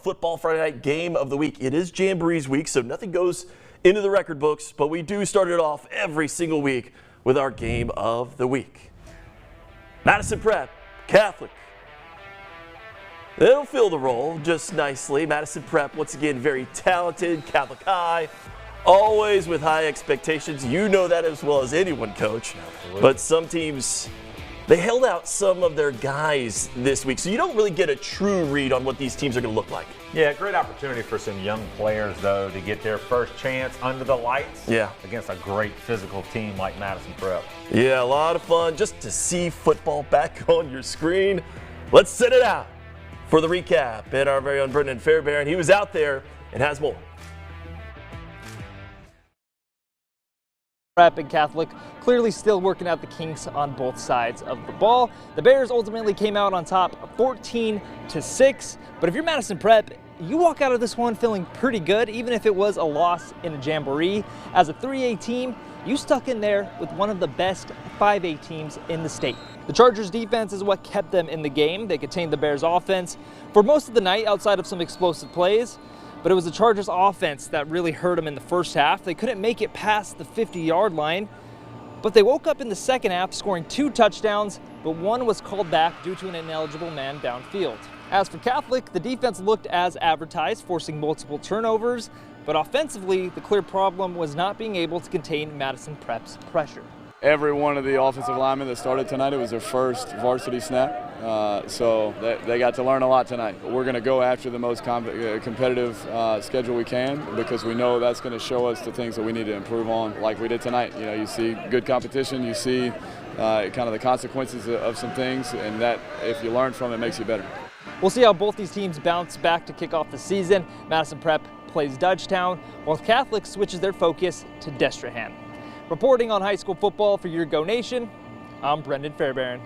Football Friday night game of the week. It is Jamboree's week, so nothing goes into the record books, but we do start it off every single week with our game of the week. Madison Prep, Catholic. They'll fill the role just nicely. Madison Prep, once again, very talented, Catholic high, always with high expectations. You know that as well as anyone, Coach. Absolutely. But some teams, they held out some of their guys this week, so you don't really get a true read on what these teams are going to look like. Yeah, great opportunity for some young players, though, to get their first chance under the lights against a great physical team like Madison Prep. Yeah, a lot of fun just to see football back on your screen. Let's send it out for the recap. And our very own Brendan Fairbairn, he was out there and has more. Prep and Catholic clearly still working out the kinks on both sides of the ball. The Bears ultimately came out on top 14-6, but if you're Madison Prep, you walk out of this one feeling pretty good, even if it was a loss in a Jamboree. As a 3A team, you stuck in there with one of the best 5A teams in the state. The Chargers defense is what kept them in the game. They contained the Bears offense for most of the night outside of some explosive plays. But it was the Chargers offense that really hurt them in the first half. They couldn't make it past the 50-yard line, but they woke up in the second half scoring 2 touchdowns, but one was called back due to an ineligible man downfield. As for Catholic, the defense looked as advertised, forcing multiple turnovers, but offensively, the clear problem was not being able to contain Madison Prep's pressure. Every one of the offensive linemen that started tonight, it was their first varsity snap. So they got to learn a lot tonight. We're going to go after the most competitive schedule we can, because we know that's going to show us the things that we need to improve on, like we did tonight. You know, you see good competition, you see kind of the consequences of some things, and that, if you learn from it, makes you better. We'll see how both these teams bounce back to kick off the season. Madison Prep plays Dutchtown, while Catholic switches their focus to Destrehan. Reporting on high school football for your Go Nation, I'm Brendan Fairbairn.